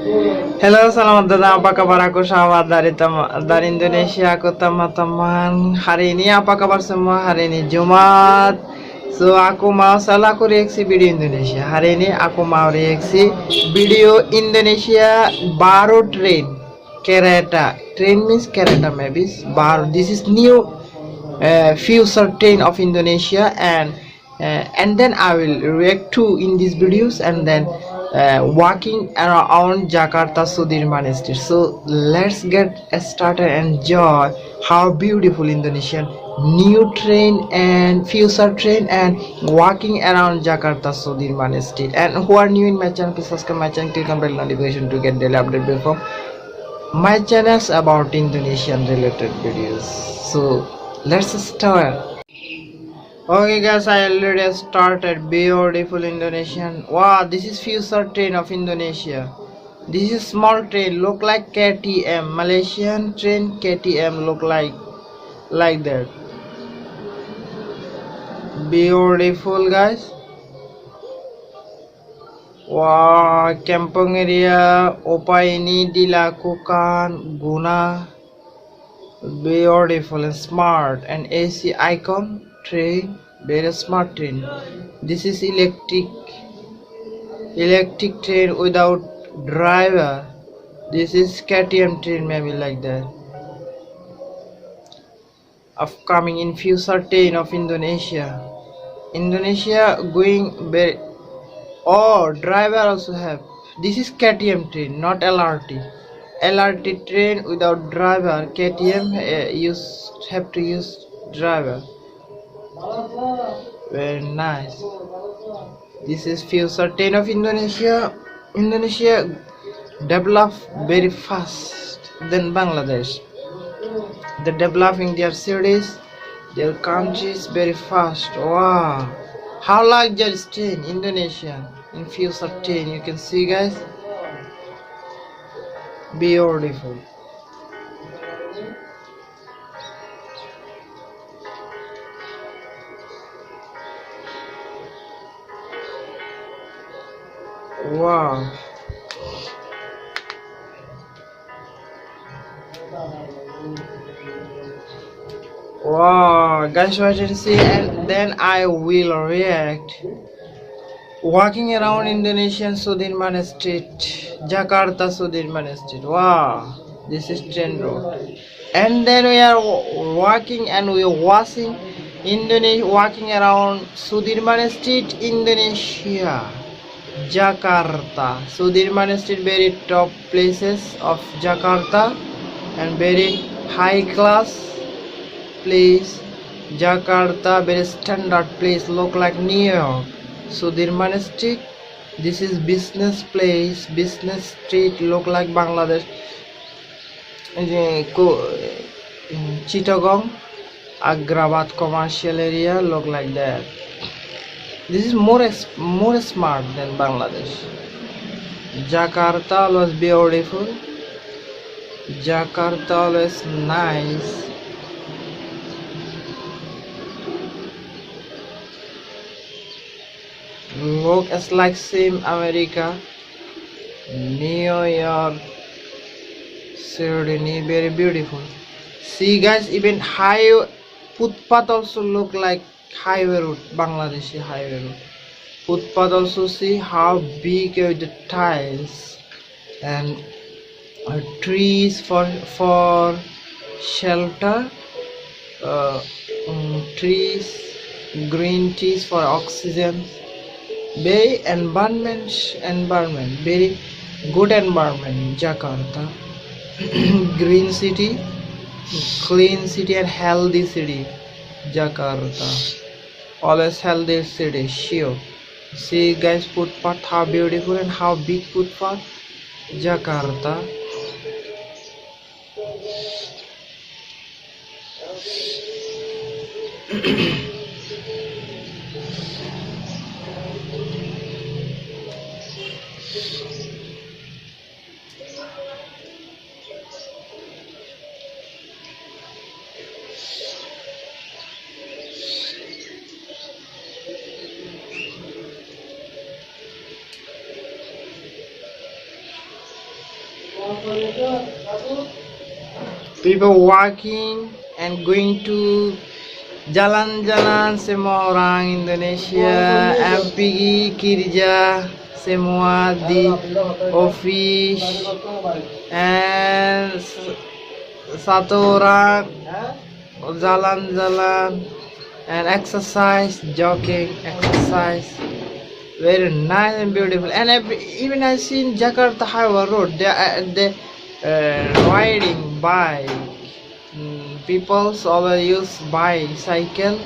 Halo, selamat datang. Apa kabar? Aku Syahwat dari Indonesia. Aku teman-teman. Hari ini apa kabar semua? Hari ini Jumat. So aku reaksi video Indonesia. Hari ini aku mau reaksi video Indonesia baru train. Kereta. Train means kereta maybe. Baru. This is new future train of Indonesia and then I will react to in these videos and then walking around Jakarta Sudirman Street. So let's get started and enjoy how beautiful Indonesian new train and future train and walking around Jakarta Sudirman Street. And who are new in my channel, please subscribe my channel, click on bell notification to get daily update from my channels about Indonesian related videos. So let's start. Okay guys, I already started. Beautiful Indonesian. Wow, this is future train of Indonesia. This is small train, look like KTM. Malaysian train KTM look like that. Beautiful guys. Wow, kampung area upah ini dilakukan guna beautiful and smart and AC icon train, very smart train. This is electric train without driver. This is KTM train, maybe like that. Upcoming in future train of Indonesia going very. Oh, driver also have. This is KTM train, not LRT train without driver. KTM have to use driver. Very nice. This is future train of Indonesia. Indonesia develop very fast than Bangladesh. They're developing their cities, their countries very fast. Wow, how luxurious train Indonesia in future train. You can see guys, beautiful. Wow. Wow, guys, what you see, and then I will react. Walking around Indonesian Sudirman Street, Jakarta Sudirman Street. Wow, this is train road. And then we are walking and we are watching Indonesia, walking around Sudirman Street, Indonesia. Jakarta Sudirman Street, very top places of Jakarta and very high class place. Jakarta, very standard place, look like New York. Sudirman Street, this is business place, business street, look like Bangladesh. Chittagong, Agrabad commercial area, look like that. This is more smart than Bangladesh. Jakarta always beautiful. Jakarta always nice. Look, it's like same America, New York, Sydney, very beautiful. See guys, even high footpath also look like highway road, Bangladeshi highway road. Footpath also, see how big are the tiles and trees for shelter, trees, green trees for oxygen. Very environment, very good environment. Jakarta, green city, clean city and healthy city. Jakarta, always healthy city, sure. See guys, footpath, how beautiful and how big footpath. Jakarta. People walking and going to jalan-jalan semua orang Indonesia, pergi kerja semua di office, and satu orang jalan-jalan and exercise, jogging, exercise. Very nice and beautiful. And even I see in Jakarta Highway Road, they riding bike. People always use bicycle,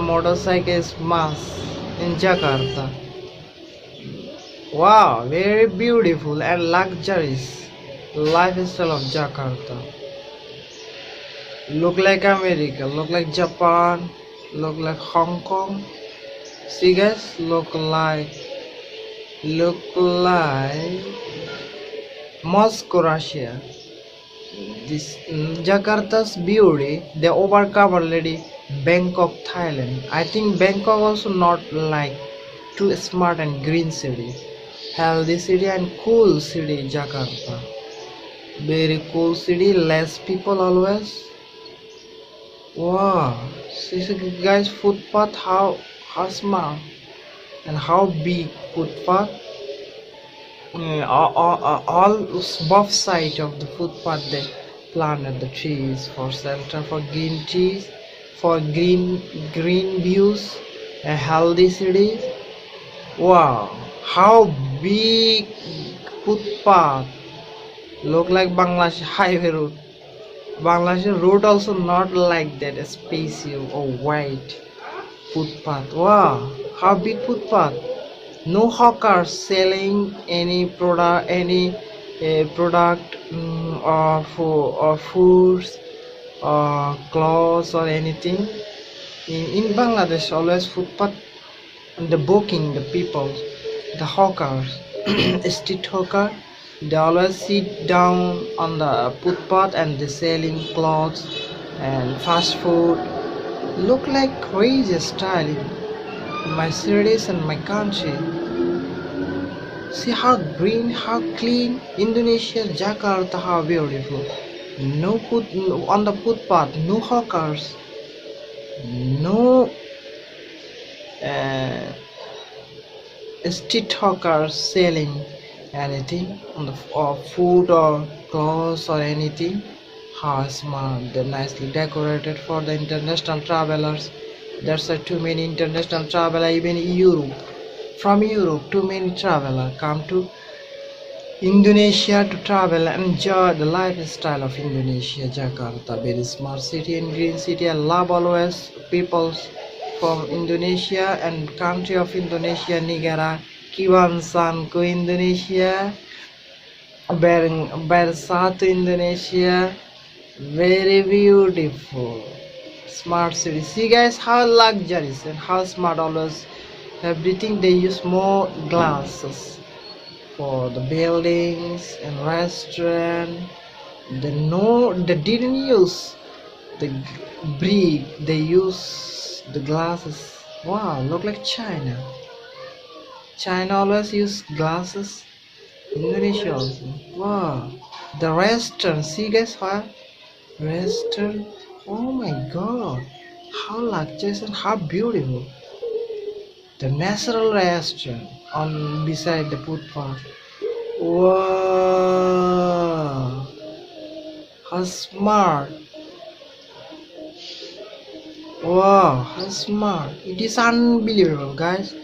motorcycle is must in Jakarta. Wow, very beautiful and luxurious lifestyle of Jakarta. Look like America, look like Japan, look like Hong Kong. See guys, look like Moscow, Russia. This Jakarta's beauty, they overcome already Bangkok, Thailand. I think Bangkok also not like too smart and green city, healthy city and cool city. Jakarta, very cool city, less people always. Wow, see guys, footpath how smart and how big footpath. All both sides of the footpath they planted the trees for shelter, for green trees, for green views, a healthy city. Wow, how big footpath, look like Bangladesh highway road. Bangladesh road also not like that, spacious or wide footpath. Wow, how big footpath. No hawkers selling any product, or foods or clothes or anything. In Bangladesh, always footpath, the booking, the people, the hawkers, street hawker, they always sit down on the footpath and they selling clothes and fast food. Look like crazy style in my cities and my country. See how green, how clean. Indonesia, Jakarta, how beautiful. No on the footpath, no hawkers, no street hawkers selling anything on the food or clothes or anything. How smart, they're nicely decorated for the international travelers. There's too many international travelers, even Europe. From Europe, too many travelers come to Indonesia to travel and enjoy the lifestyle of Indonesia. Jakarta, very smart city and green city. I love always people from Indonesia and country of Indonesia, Negara Kiwansanku Indonesia, Bersatu Indonesia. Very beautiful, smart city. See guys, how luxurious and how smart always. Everything they use more glasses for the buildings and restaurant. They didn't use the brick, they use the glasses. Wow, look like China always use glasses. Indonesia also. Wow, the restaurant, see guys, how restaurant. Oh my god, how luxurious and how beautiful. The natural restaurant on beside the footpath. Wow, how smart. Wow, how smart. It is unbelievable guys.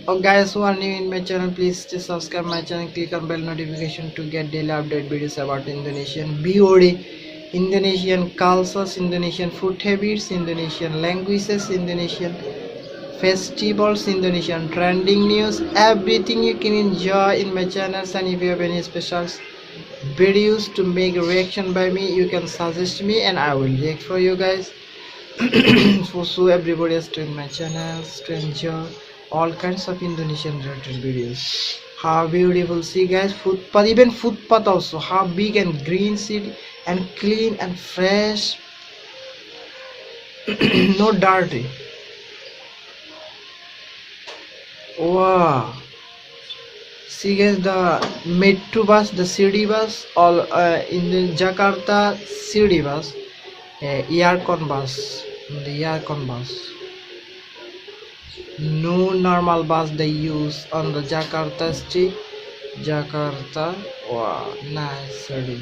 Oh guys who are new in my channel, please just subscribe my channel, click on bell notification to get daily update videos about Indonesian beauty, Indonesian cultures, Indonesian food habits, Indonesian languages, Indonesian festivals, Indonesian trending news, everything you can enjoy in my channels. And if you have any special videos to make a reaction by me, you can suggest me and I will react for you guys. So everybody is to in my channels to enjoy all kinds of Indonesian related videos. How beautiful, see guys, footpath, even footpath also, how big and green city and clean and fresh. No dirty. Wow, See guys, the metro bus, the city bus, all in the Jakarta city bus, aircon bus, the aircon bus. No normal bus they use on the Jakarta street. Jakarta, wow, nice city,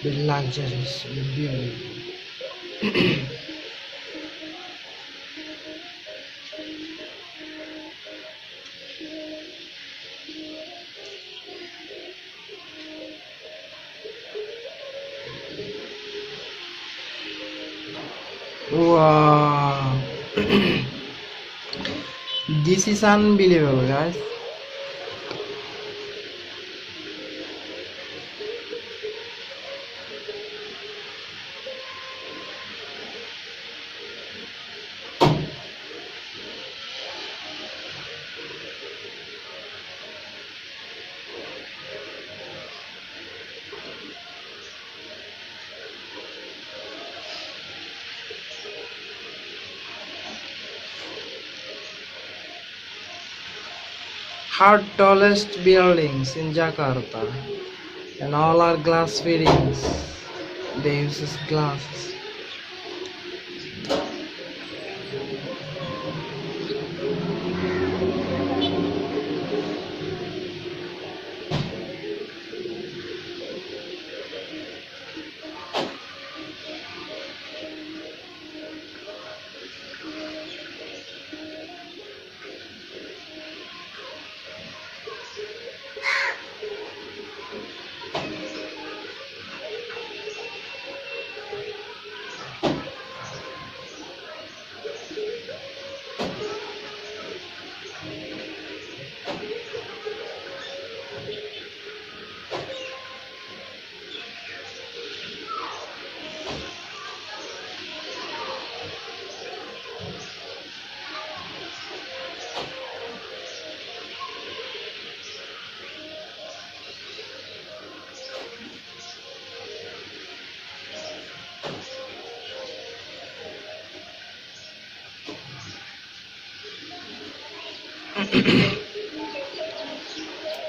the luxurious, beautiful. Wow. This is unbelievable, guys. Tallest buildings in Jakarta, and all are glass fittings. They use glasses.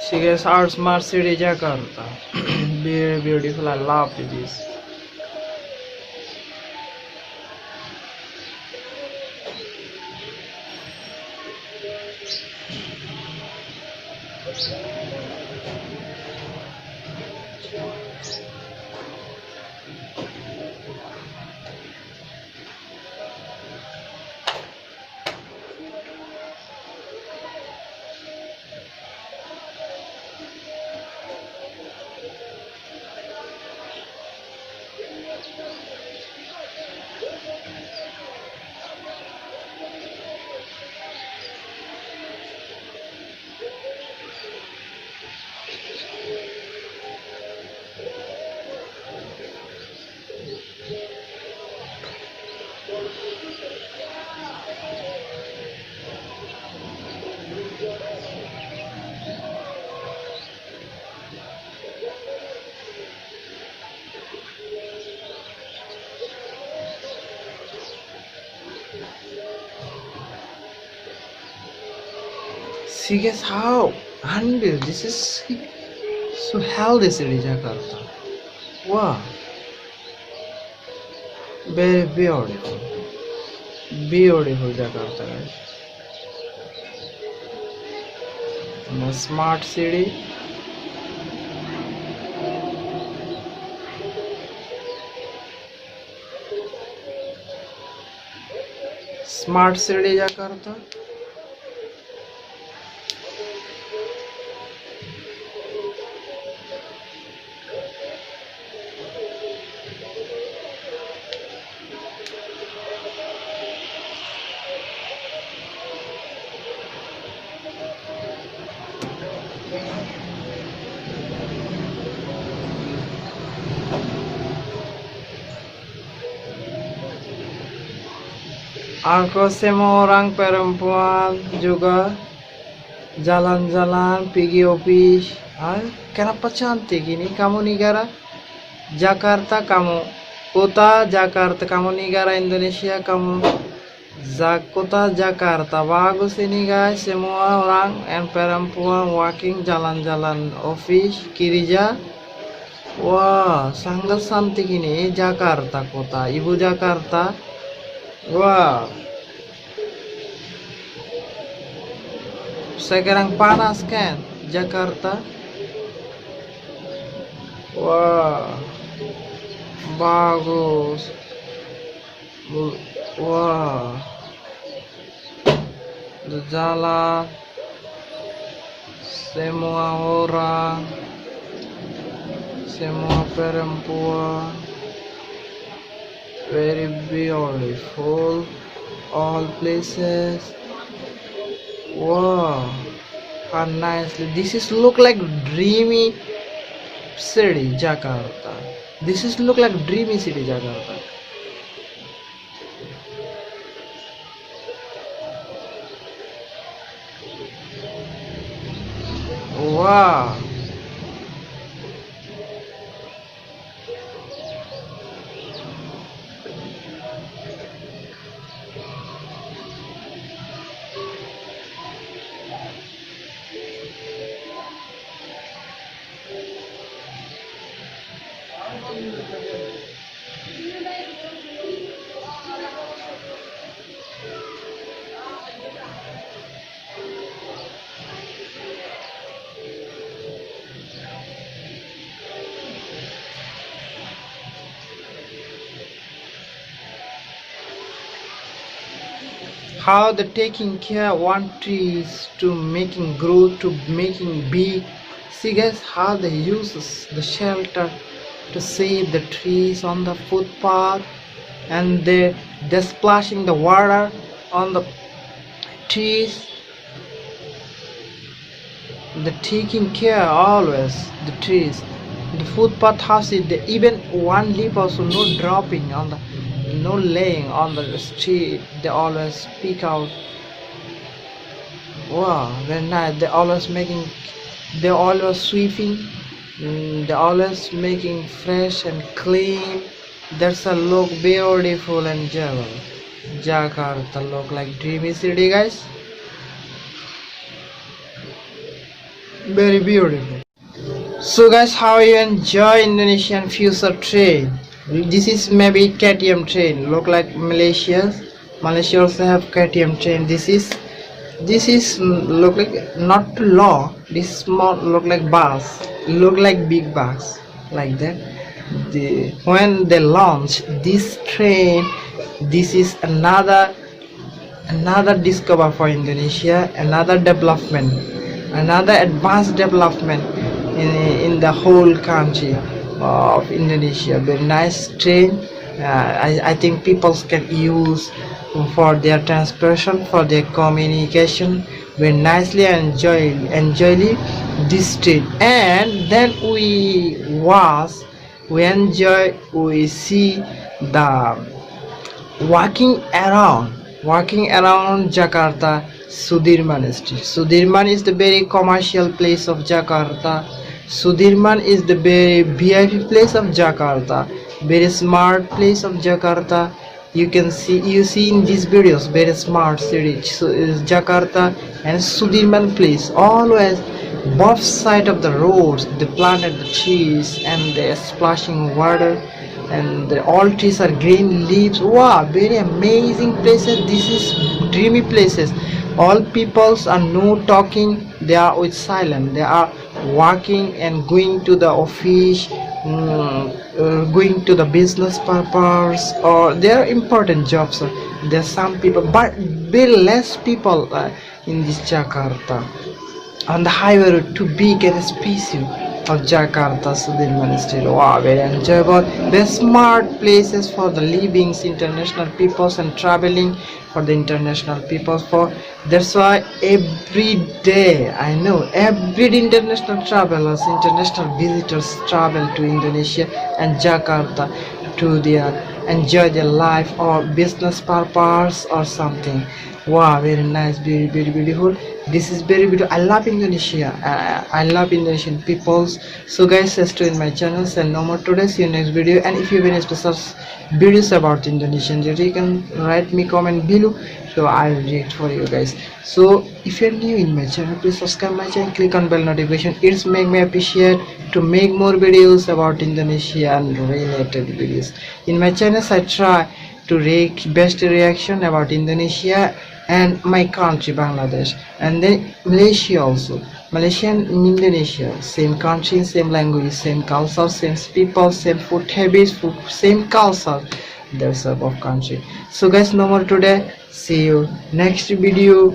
See guys, our smart city Jakarta. Very beautiful. I love this. See guys, how unreal, this is so healthy city Jakarta. Wow, very beautiful, beautiful Jakarta, guys. And a smart city. Smart city Jakarta. Aku semua orang perempuan juga jalan-jalan pergi office. Kenapa cantik ini kamu negara Jakarta, kamu kota Jakarta, kamu negara Indonesia, kamu Kota Jakarta bagus ini guys, semua orang and perempuan walking jalan-jalan office kerja. Wah, sangat cantik ini Jakarta kota, ibu Jakarta. Wah, sekarang panas kan Jakarta. Wah, bagus. Wah, jalan semua orang, semua perempuan, very beautiful, all places. Wow, how nicely this is look like dreamy city Jakarta. This is look like dreamy city Jakarta. Wow. How the taking care one trees to making grow to making big. See guys how they use the shelter to save the trees on the footpath, and they're splashing the water on the trees. They're taking care always the trees. The footpath house is even one leaf also no dropping on the, no laying on the street. They always speak out. Wow, very nice. They always making, they always sweeping. They always making fresh and clean. That's a look beautiful and jewel. Jakarta look like dreamy city guys. Very beautiful. So guys, how you enjoy Indonesian future train? This is maybe KTM train. Look like Malaysia also have KTM train. This is look like not too long. This small look like bus. Look like big bus like that. When they launch this train, this is another discover for Indonesia, another development, another advanced development in the whole country of Indonesia. Very nice train. I think people can use for their transportation, for their communication very nicely and enjoy this train. And then we see the walking around Jakarta Sudirman Street. Sudirman is the very commercial place of Jakarta. Sudirman is the very VIP place of Jakarta, very smart place of Jakarta. You see in these videos very smart city. So is Jakarta and Sudirman place. Always both side of the roads they planted the trees and they're splashing water, and all trees are green leaves. Wow, very amazing places. This is dreamy places. All peoples are no talking, they are with silent. They are walking and going to the office, going to the business purpose, or their important jobs. There are some people, but very less people in this Jakarta. On the highway road, too big and spacious of Jakarta Sudirman Street. Wow, very enjoyable. Very smart places for the livings, international peoples, and traveling for the international people. That's why every day, I know every international travelers, international visitors travel to Indonesia and Jakarta to their enjoy their life or business purpose or something. Wow, very nice, very beautiful. This is very beautiful. I love Indonesia. I love Indonesian peoples. So guys, stay tuned in my channel and no more today. See you next video. And if you have any special videos about Indonesian, you can write me comment below, so I will react for you guys. So if you're new in my channel, please subscribe my channel, click on bell notification. It's make me appreciate to make more videos about Indonesia and related videos. In my channels I try to react best reaction about Indonesia and my country Bangladesh, and then Malaysia also. Malaysia and Indonesia, same country, same language, same culture, same people, same food habits, same culture. That's above country. So guys, no more today. See you next video.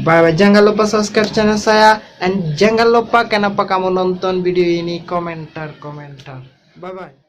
Bye bye. Jangan lupa subscribe channel saya, and jangan lupa kenapa kamu nonton video ini, komentar. Bye bye.